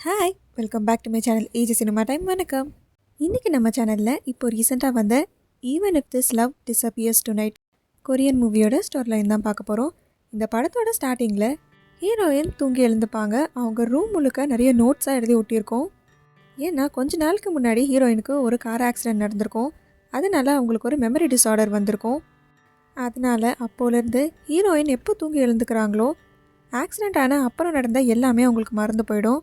Hi welcome back to my channel AG cinema time. வணக்கம். இன்றைக்கி நம்ம சேனலில் இப்போ ரீசெண்டாக வந்த even if this love disappears tonight Korean மூவியோட ஸ்டோரி லைன் தான் பார்க்க போகிறோம். இந்த படத்தோட ஸ்டார்டிங்கில் ஹீரோயின் தூங்கி எழுந்துப்பாங்க. அவங்க ரூம் முழுக்க நிறைய நோட்ஸாக எழுதி ஒட்டியிருக்கோம். ஏன்னா கொஞ்ச நாளுக்கு முன்னாடி ஹீரோயினுக்கு ஒரு கார் ஆக்சிடென்ட் நடந்திருக்கும். அதனால் அவங்களுக்கு ஒரு மெமரி டிஸார்டர் வந்திருக்கும். அதனால் அப்போலேருந்து ஹீரோயின் எப்போ தூங்கி எழுந்துக்கிறாங்களோ ஆக்சிடெண்ட் ஆன அப்புறம் நடந்த எல்லாமே அவங்களுக்கு மறந்து போயிடும்.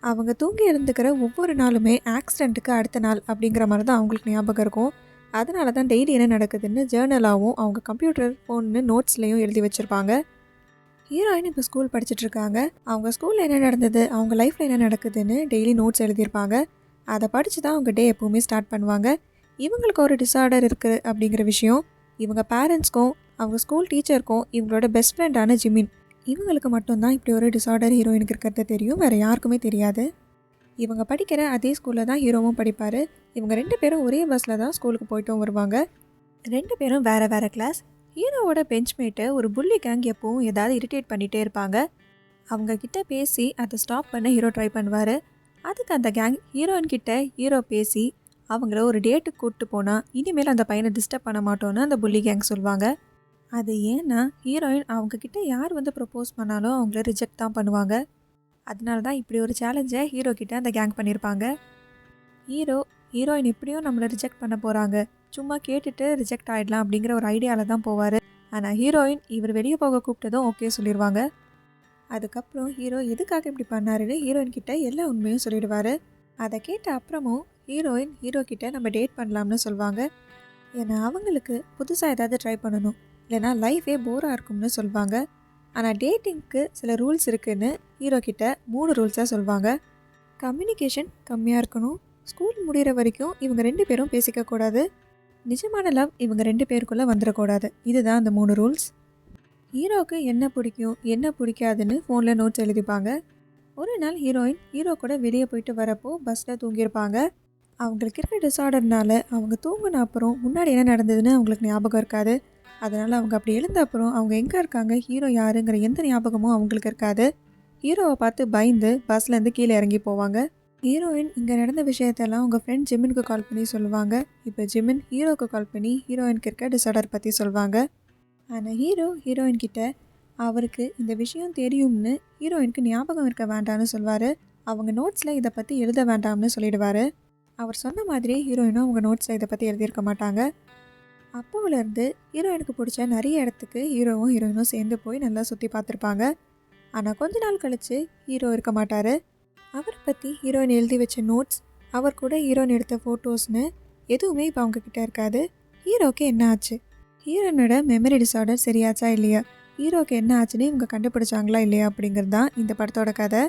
அவங்க தூங்கி எழுந்துக்கிற ஒவ்வொரு நாளுமே ஆக்சிடெண்ட்டுக்கு அடுத்த நாள் அப்படிங்கிற மாதிரி தான் அவங்களுக்கு ஞாபகம் இருக்கும். அதனால தான் டெய்லி என்ன நடக்குதுன்னு ஜேர்னலாகவும் அவங்க கம்ப்யூட்டர் ஃபோன்னு நோட்ஸ்லேயும் எழுதி வச்சுருப்பாங்க. ஹீரோயின் இப்போ ஸ்கூல் படிச்சுட்ருக்காங்க. அவங்க ஸ்கூலில் என்ன நடந்தது, அவங்க லைஃப்பில் என்ன நடக்குதுன்னு டெய்லி நோட்ஸ் எழுதியிருப்பாங்க. அதை படித்து தான் அவங்க டே எப்போவுமே ஸ்டார்ட் பண்ணுவாங்க. இவங்களுக்கு ஒரு டிஸார்டர் இருக்குது அப்படிங்கிற விஷயம் இவங்க பேரண்ட்ஸ்க்கும் அவங்க ஸ்கூல் டீச்சருக்கும் இவங்களோட பெஸ்ட் ஃப்ரெண்டான ஜிமின் இவங்களுக்கு மட்டும்தான் இப்படி ஒரு டிஸார்டர் ஹீரோயினுக்கு இருக்கிறது தெரியும். வேறு யாருக்குமே தெரியாது. இவங்க படிக்கிற அதே ஸ்கூலில் தான் ஹீரோவும் படிப்பார். இவங்க 2 பேரும் ஒரே பஸ்ஸில் தான் ஸ்கூலுக்கு போய்ட்டும் வருவாங்க. 2 பேரும் வேறு வேறு கிளாஸ். ஹீரோவோட பெஞ்ச்மேட்டை ஒரு புள்ளி கேங் எப்பவும் ஏதாவது இரிட்டேட் பண்ணிகிட்டே இருப்பாங்க. அவங்கக்கிட்ட பேசி அதை ஸ்டாப் பண்ண ஹீரோ ட்ரை பண்ணுவார். அதுக்கு அந்த கேங் ஹீரோயின்கிட்ட ஹீரோ பேசி அவங்கள ஒரு டேட்டுக்கு கூப்பிட்டு போனால் இனிமேல் அந்த பையனை டிஸ்டர்ப் பண்ண மாட்டோன்னு அந்த புள்ளி கேங் சொல்லுவாங்க. அது ஏன்னா ஹீரோயின் அவங்கக்கிட்ட யார் வந்து ப்ரப்போஸ் பண்ணாலும் அவங்கள ரிஜெக்ட் தான் பண்ணுவாங்க. அதனால தான் இப்படி ஒரு சேலஞ்சை ஹீரோ கிட்ட அந்த கேங் பண்ணியிருப்பாங்க. ஹீரோயின் எப்படியும் நம்மளை ரிஜெக்ட் பண்ண போகிறாங்க, சும்மா கேட்டுட்டு ரிஜெக்ட் ஆகிடலாம் அப்படிங்கிற ஒரு ஐடியாவில் தான் போவார். ஆனால் ஹீரோயின் இவர் வெளியே போக கூப்பிட்டதும் ஓகே சொல்லிடுவாங்க. அதுக்கப்புறம் ஹீரோ எதுக்காக இப்படி பண்ணாருன்னு ஹீரோயின் கிட்ட எல்லா உண்மையும் சொல்லிடுவார். அதை கேட்ட அப்புறமும் ஹீரோ கிட்ட நம்ம டேட் பண்ணலாம்னு சொல்லுவாங்க. ஏன்னா அவங்களுக்கு புதுசாக ஏதாவது ட்ரை பண்ணணும், இல்லைனா லைஃபே போராக இருக்கும்னு சொல்லுவாங்க. ஆனால் டேட்டிங்க்கு சில ரூல்ஸ் இருக்குதுன்னு ஹீரோ கிட்ட 3 ரூல்ஸாக சொல்லுவாங்க. கம்யூனிகேஷன் கம்மியாக இருக்கணும், ஸ்கூல் முடிகிற வரைக்கும் இவங்க 2 பேரும் பேசிக்கக்கூடாது, நிஜமான லவ் இவங்க 2 பேருக்குள்ளே வந்துடக்கூடாது. இதுதான் அந்த 3 ரூல்ஸ். ஹீரோவுக்கு என்ன பிடிக்கும் என்ன பிடிக்காதுன்னு ஃபோனில் நோட்ஸ் எழுதிப்பாங்க. ஒரு நாள் ஹீரோயின் ஹீரோ கூட வெளியே போயிட்டு வரப்போ பஸ்ஸில் தூங்கியிருப்பாங்க. அவங்களுக்கு இருக்க டிஸார்டர்னால அவங்க தூங்கின அப்புறம் முன்னாடி என்ன நடந்ததுன்னு அவங்களுக்கு ஞாபகம் இருக்காது. அதனால் அவங்க அப்படி எழுந்த அப்புறம் அவங்க எங்கே இருக்காங்க, ஹீரோ யாருங்கிற எந்த ஞாபகமும் அவங்களுக்கு இருக்காது. ஹீரோவை பார்த்து பயந்து பஸ்லேருந்து கீழே இறங்கி போவாங்க. ஹீரோயின் இங்கே நடந்த விஷயத்தெல்லாம் அவங்க ஃப்ரெண்ட் ஜிமினுக்கு கால் பண்ணி சொல்லுவாங்க. இப்போ ஜிமின் ஹீரோவுக்கு கால் பண்ணி ஹீரோயினுக்கு இருக்க டிஸார்டர் பற்றி சொல்லுவாங்க. ஆனால் ஹீரோயின் கிட்ட அவருக்கு இந்த விஷயம் தெரியும்னு ஹீரோயினுக்கு ஞாபகம் இருக்க வேண்டாம்னு சொல்வார். அவங்க நோட்ஸில் இதை பற்றி எழுத வேண்டாம்னு சொல்லிடுவார். அவர் சொன்ன மாதிரி ஹீரோயினும் அவங்க நோட்ஸில் இதை பற்றி எழுதியிருக்க மாட்டாங்க. அப்போவிலேருந்து ஹீரோயினுக்கு பிடிச்ச நிறைய இடத்துக்கு ஹீரோவும் ஹீரோயினும் சேர்ந்து போய் நல்லா சுற்றி பார்த்துருப்பாங்க. ஆனால் கொஞ்ச நாள் கழித்து ஹீரோ இருக்க மாட்டார். அவரை பற்றி ஹீரோயின் எழுதி வச்ச நோட்ஸ், அவர் கூட ஹீரோயின் எடுத்த ஃபோட்டோஸ்னு எதுவுமே இப்போ அவங்கக்கிட்ட இருக்காது. ஹீரோவுக்கு என்ன ஆச்சு, ஹீரோயினோட மெமரி டிஸார்டர் சரியாச்சா இல்லையா, ஹீரோவுக்கு என்ன ஆச்சுன்னு இவங்க கண்டுபிடிச்சாங்களா இல்லையா அப்படிங்கிறது தான் இந்த படத்தோட கதை.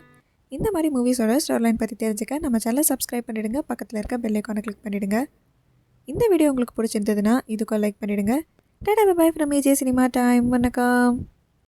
இந்த மாதிரி மூவிஸோட ஸ்டோரி லைன் பற்றி தெரிஞ்சுக்க நம்ம சேனலை சப்ஸ்கிரைப் பண்ணிவிடுங்க. பக்கத்தில் இருக்க பெல் ஐகானை கிளிக் பண்ணிவிடுங்க. இந்த வீடியோ உங்களுக்கு பிடிச்சிருந்ததுன்னா இதுக்கு லைக் பண்ணிவிடுங்க. Tata bye from AJ cinema time. வணக்கம்.